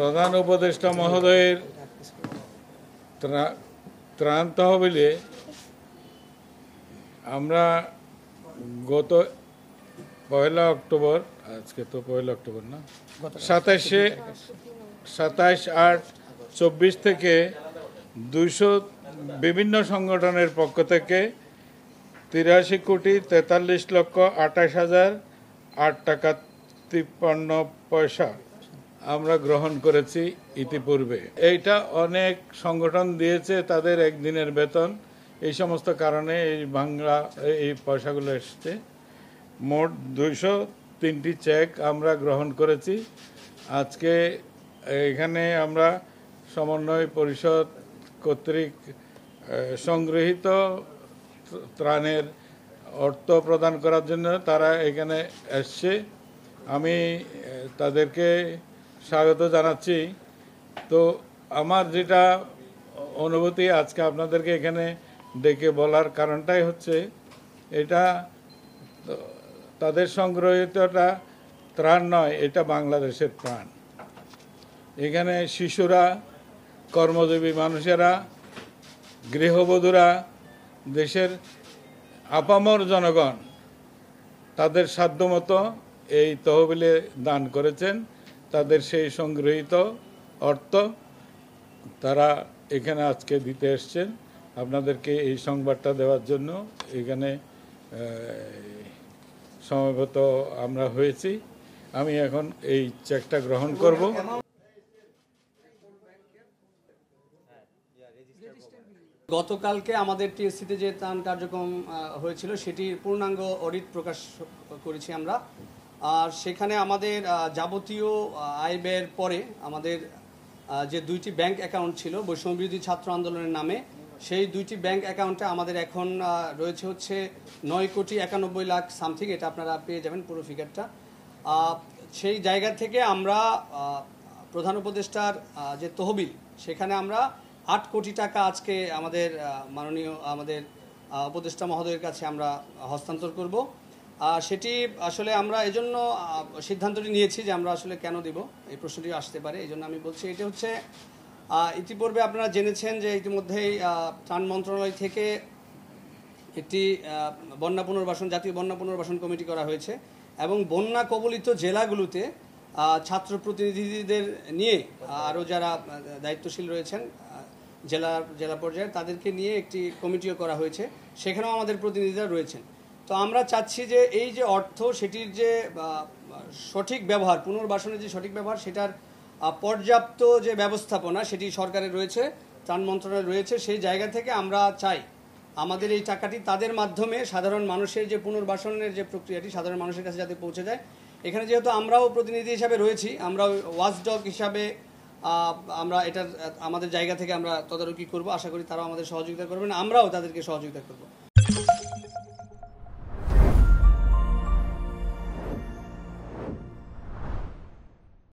প্রধান উপদেষ্টা মহোদয়ের ত্রাণ তহবিলে আমরা গত 1 অক্টোবর, আজকে তো 1 অক্টোবর না, 27/8/24 থেকে 200 বিভিন্ন সংগঠনের পক্ষ থেকে 83,43,28,008 টাকা 53 পয়সা আমরা গ্রহণ করেছি ইতিপূর্বে। এইটা অনেক সংগঠন দিয়েছে তাদের একদিনের বেতন, এই সমস্ত কারণে এই পয়সাগুলো এসছে। মোট 203টি চেক আমরা গ্রহণ করেছি। আজকে এখানে আমরা সমন্বয় পরিষদ কর্তৃক সংগৃহীত ত্রাণের অর্থ প্রদান করার জন্য তারা এখানে এসছে। আমি তাদেরকে স্বাগত জানাচ্ছি। তো আমার যেটা অনুভূতি আজকে আপনাদেরকে এখানে ডেকে বলার কারণটাই হচ্ছে এটা তাদের সংগ্রহিতটা ত্রাণ নয়, এটা বাংলাদেশের প্রাণ। এখানে শিশুরা, কর্মজীবী মানুষেরা, গৃহবধূরা, দেশের আপামর জনগণ তাদের সাধ্যমতো এই তহবিলে দান করেছেন। তাদের সেই সংগৃহীত অর্থ তারা এখানে আজকে দিতে এসছেন। আপনাদেরকে এই সংবাদটা দেওয়ার জন্য এখানে সমবেত আমরা হয়েছি। আমি এখন এই চেকটা গ্রহণ করব। গতকালকে আমাদের টিএসসিতে যে ত্রাণ কার্যক্রম হয়েছিল সেটির পূর্ণাঙ্গ অডিট প্রকাশ করেছি আমরা। আর সেখানে আমাদের যাবতীয় আয় ব্যয়ের পরে আমাদের যে 2টি ব্যাংক অ্যাকাউন্ট ছিল বৈষম্যবিরোধী ছাত্র আন্দোলনের নামে, সেই 2টি ব্যাংক অ্যাকাউন্টে আমাদের এখন রয়েছে হচ্ছে 9,91,00,000 সামথিং। এটা আপনারা পেয়ে যাবেন পুরো ফিগারটা। সেই জায়গা থেকে আমরা প্রধান উপদেষ্টার যে তহবিল, সেখানে আমরা 8 কোটি টাকা আজকে আমাদের মাননীয় উপদেষ্টা মহোদয়ের কাছে আমরা হস্তান্তর করব। সেটি আসলে আমরা এজন্য সিদ্ধান্তটি নিয়েছি যে আমরা আসলে কেন দিব, এই প্রশ্নটি আসতে পারে, এই জন্য আমি বলছি। এটি হচ্ছে ইতিপূর্বে আপনারা জেনেছেন যে ইতিমধ্যেই ত্রাণ মন্ত্রণালয় থেকে একটি জাতীয় বন্যা পুনর্বাসন কমিটি করা হয়েছে এবং বন্যা কবলিত জেলাগুলোতে ছাত্র প্রতিনিধিদের নিয়ে আরও যারা দায়িত্বশীল রয়েছেন জেলা পর্যায়ে তাদেরকে নিয়ে একটি কমিটিও করা হয়েছে, সেখানেও আমাদের প্রতিনিধিরা রয়েছেন। তো আমরা চাচ্ছি যে এই যে অর্থ, সেটির যে সঠিক ব্যবহার, পুনর্বাসনের যে সঠিক ব্যবহার, সেটার পর্যাপ্ত যে ব্যবস্থাপনা সেটি সরকারের রয়েছে, ত্রাণ মন্ত্রণালয় রয়েছে। সেই জায়গা থেকে আমরা চাই আমাদের এই টাকাটি তাদের মাধ্যমে সাধারণ মানুষের যে পুনর্বাসনের যে প্রক্রিয়াটি সাধারণ মানুষের কাছে যাতে পৌঁছে যায়। এখানে যেহেতু আমরাও প্রতিনিধি হিসাবে রয়েছি, আমরাও ওয়াচডগ হিসাবে আমরা এটার আমাদের জায়গা থেকে আমরা তদারকি করব। আশা করি তারাও আমাদের সহযোগিতা করবেন, আমরাও তাদেরকে সহযোগিতা করব।